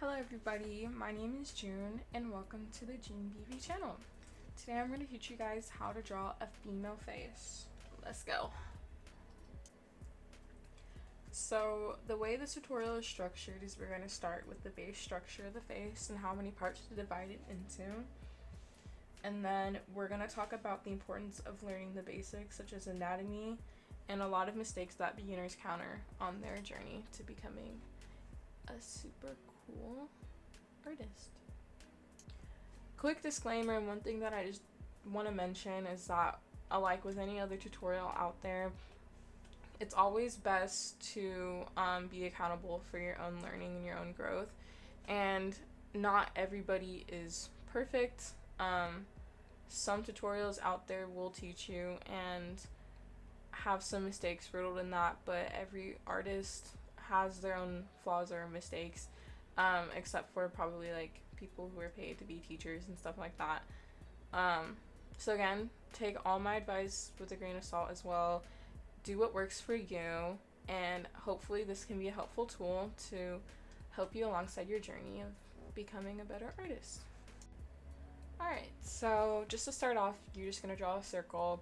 Hello everybody, my name is June and welcome to the June BB channel. Today I'm going to teach you guys how to draw a female face. Let's go. So the way this tutorial is structured is we're going to start with the base structure of the face and how many parts to divide it into. And then we're going to talk about the importance of learning the basics such as anatomy and a lot of mistakes that beginners counter on their journey to becoming a super cool artist. Quick disclaimer, and one thing that I just want to mention is that like with any other tutorial out there, it's always best to be accountable for your own learning and your own growth, and not everybody is perfect. Some tutorials out there will teach you and have some mistakes riddled in that, but every artist has their own flaws or mistakes, except for probably like people who are paid to be teachers and stuff like that. So again, take all my advice with a grain of salt as well. Do what works for you, and hopefully this can be a helpful tool to help you alongside your journey of becoming a better artist. Alright, so just to start off, you're just going to draw a circle,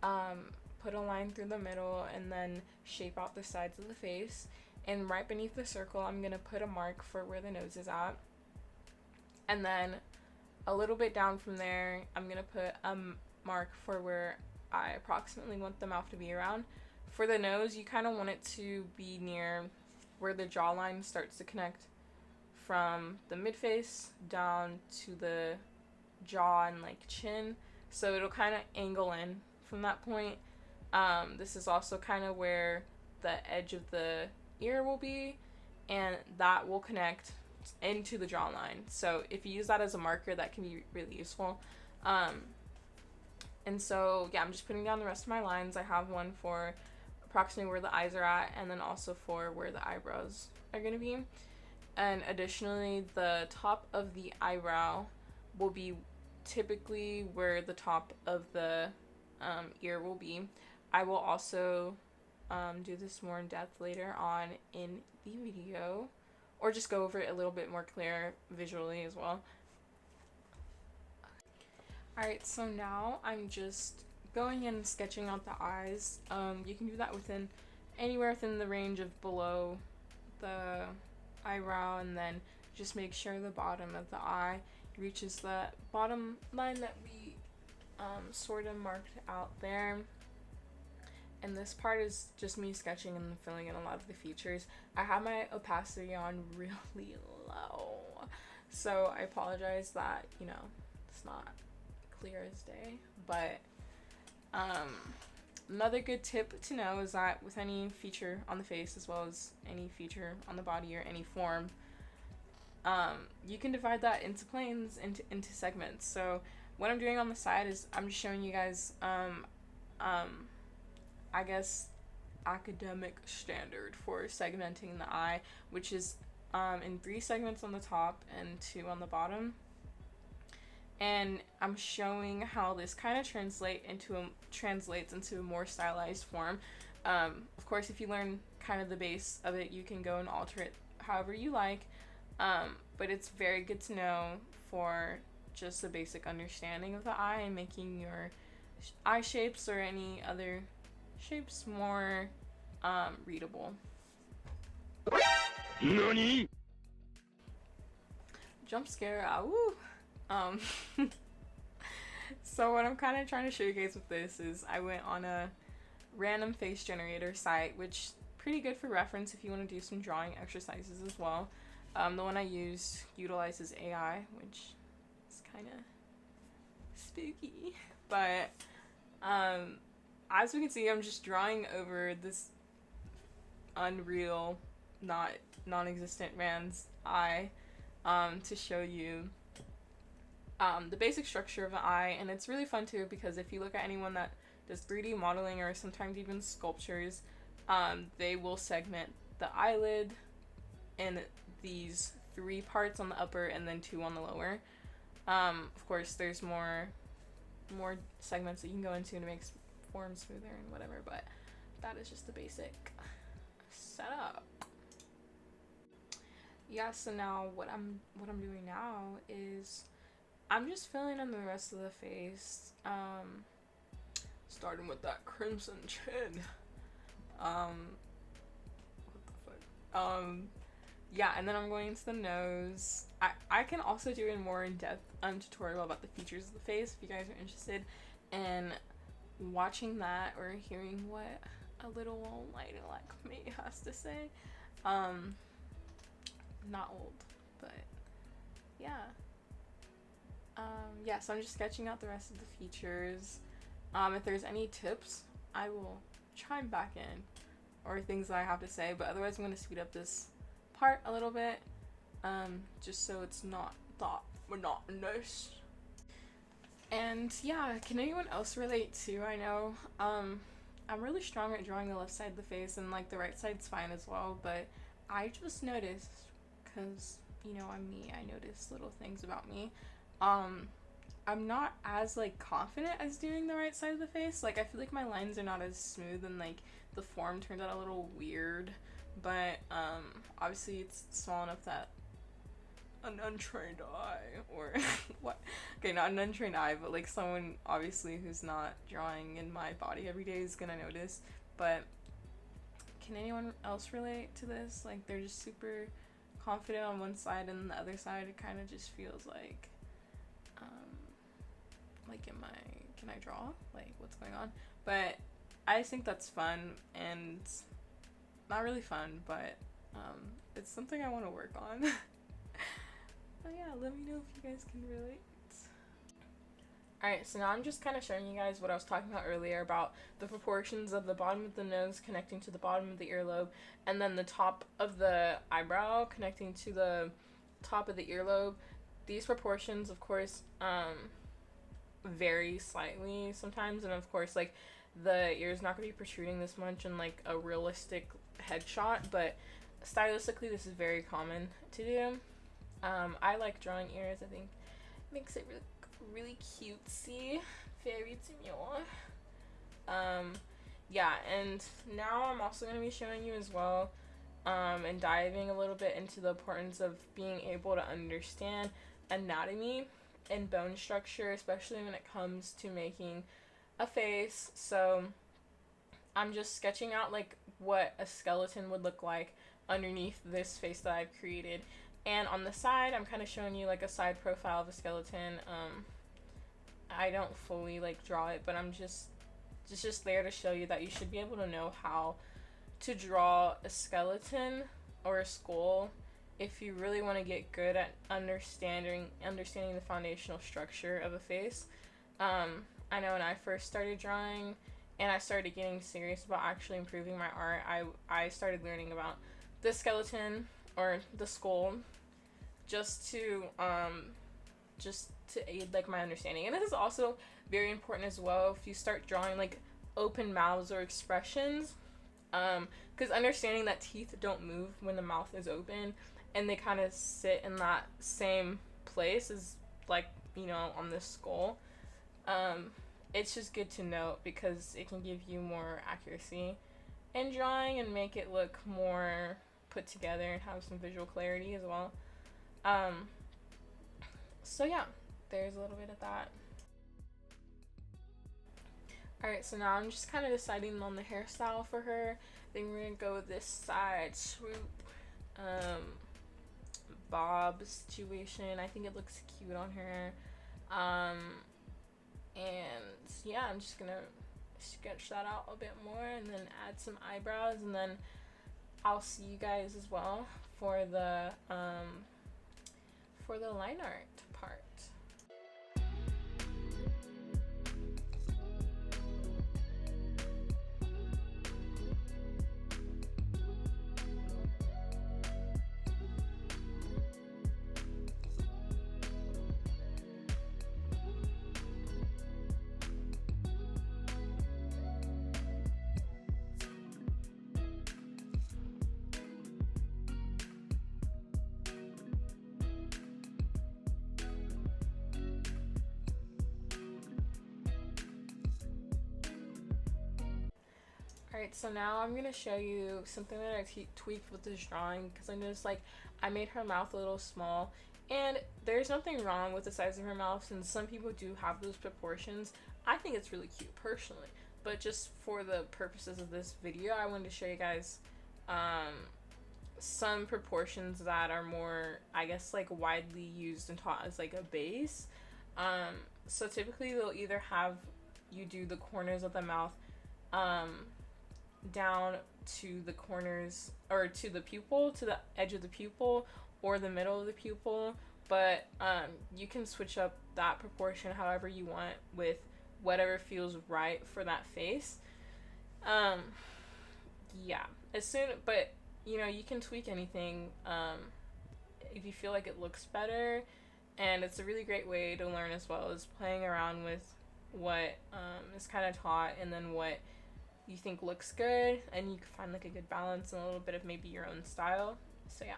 put a line through the middle, and then shape out the sides of the face. And right beneath the circle, I'm going to put a mark for where the nose is at. And then a little bit down from there, I'm going to put a mark for where I approximately want the mouth to be around. For the nose, you kind of want it to be near where the jawline starts to connect from the midface down to the jaw and like chin. So it'll kind of angle in from that point. This is also kind of where the edge of the ear will be, and that will connect into the jawline. So if you use that as a marker, that can be really useful. And so yeah, I'm just putting down the rest of my lines. I have one for approximately where the eyes are at, and then also for where the eyebrows are going to be. And additionally, the top of the eyebrow will be typically where the top of the ear will be. I will also do this more in depth later on in the video, or just go over it a little bit more clear visually as well. Alright, so now I'm just going in and sketching out the eyes. You can do that within anywhere within the range of below the eyebrow, and then just make sure the bottom of the eye reaches the bottom line that we sort of marked out there. And this part is just me sketching and filling in a lot of the features. I have my opacity on really low, so I apologize that, you know, it's not clear as day. But another good tip to know is that with any feature on the face, as well as any feature on the body or any form, you can divide that into planes, into segments. So what I'm doing on the side is I'm just showing you guys I guess academic standard for segmenting the eye, which is in 3 segments on the top and 2 on the bottom. And I'm showing how this kind of translates into a more stylized form. Of course, if you learn kind of the base of it, you can go and alter it however you like. But it's very good to know for just the basic understanding of the eye and making your eye shapes or any other shapes more readable. NANI? Jump scare, woo! So what I'm kind of trying to show you guys with this is I went on a random face generator site, which pretty good for reference if you want to do some drawing exercises as well. The one I used utilizes AI, which is kind of spooky, but as we can see, I'm just drawing over this unreal, non-existent man's eye to show you the basic structure of an eye. And it's really fun too, because if you look at anyone that does 3D modeling or sometimes even sculptures, they will segment the eyelid in these 3 parts on the upper and then 2 on the lower. Of course, there's more segments that you can go into to make form smoother and whatever, but that is just the basic setup. yeah, so now what I'm doing now is I'm just filling in the rest of the face. Starting with that crimson chin. What the fuck? Yeah, and then I'm going into the nose. I can also do a more in-depth tutorial about the features of the face if you guys are interested in watching that or hearing what a little old lady like me has to say. Not old, but yeah. Yeah, so I'm just sketching out the rest of the features. If there's any tips, I will chime back in, or things that I have to say, but otherwise I'm going to speed up this part a little bit, just so it's not that monotonous. And yeah, can anyone else relate too? I know I'm really strong at drawing the left side of the face, and like the right side's fine as well, but I just noticed, because you know I'm me, I notice little things about me. I'm not as like confident as doing the right side of the face. Like I feel like my lines are not as smooth, and like the form turns out a little weird, but obviously it's small enough that an untrained eye, or what, okay, not an untrained eye, but like someone obviously who's not drawing in my body every day is gonna notice. But can anyone else relate to this? Like they're just super confident on one side, and the other side it kind of just feels like can I draw? Like what's going on? But I just think that's fun, and not really fun, but it's something I want to work on. But yeah, let me know if you guys can relate. Alright, so now I'm just kind of showing you guys what I was talking about earlier about the proportions of the bottom of the nose connecting to the bottom of the earlobe, and then the top of the eyebrow connecting to the top of the earlobe. These proportions, of course, vary slightly sometimes, and of course, like, the ear's not going to be protruding this much in, like, a realistic headshot, but stylistically, this is very common to do. I like drawing ears. I think it makes it really cutesy, very demure. Yeah, and now I'm also going to be showing you as well, and diving a little bit into the importance of being able to understand anatomy and bone structure, especially when it comes to making a face. So I'm just sketching out like what a skeleton would look like underneath this face that I've created, and on the side I'm kind of showing you like a side profile of a skeleton. I don't fully like draw it, but I'm just there to show you that you should be able to know how to draw a skeleton or a skull if you really want to get good at understanding the foundational structure of a face. I know when I first started drawing and I started getting serious about actually improving my art, I started learning about the skeleton or the skull just to aid like my understanding. And this is also very important as well if you start drawing like open mouths or expressions, because understanding that teeth don't move when the mouth is open, and they kind of sit in that same place as, like, you know, on this skull. It's just good to note because it can give you more accuracy in drawing and make it look more put together and have some visual clarity as well. So yeah, there's a little bit of that. Alright, so now I'm just kind of deciding on the hairstyle for her. I think we're gonna go with this side swoop bob situation. I think it looks cute on her. And yeah, I'm just gonna sketch that out a bit more and then add some eyebrows, and then I'll see you guys as well for the line art part. Alright, so now I'm gonna show you something that I tweaked with this drawing, because I noticed like I made her mouth a little small, and there's nothing wrong with the size of her mouth, since some people do have those proportions. I think it's really cute personally, but just for the purposes of this video, I wanted to show you guys some proportions that are more, I guess, like widely used and taught as like a base. So typically they'll either have you do the corners of the mouth down to the corners, or to the pupil, to the edge of the pupil, or the middle of the pupil, but you can switch up that proportion however you want with whatever feels right for that face. Yeah, but you know, you can tweak anything if you feel like it looks better, and it's a really great way to learn, as well as playing around with what is kind of taught, and then what you think looks good, and you can find like a good balance and a little bit of maybe your own style. So yeah.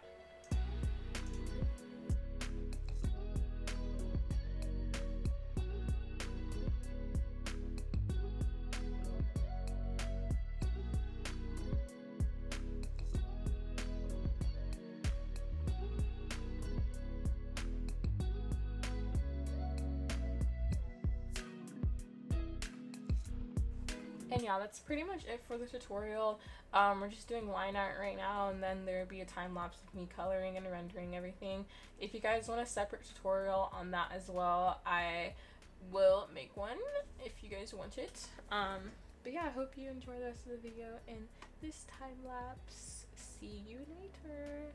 And yeah, that's pretty much it for the tutorial. We're just doing line art right now, and then there'll be a time lapse of me coloring and rendering everything. If you guys want a separate tutorial on that as well, I will make one if you guys want it. But yeah, I hope you enjoy the rest of the video and this time lapse. See you later.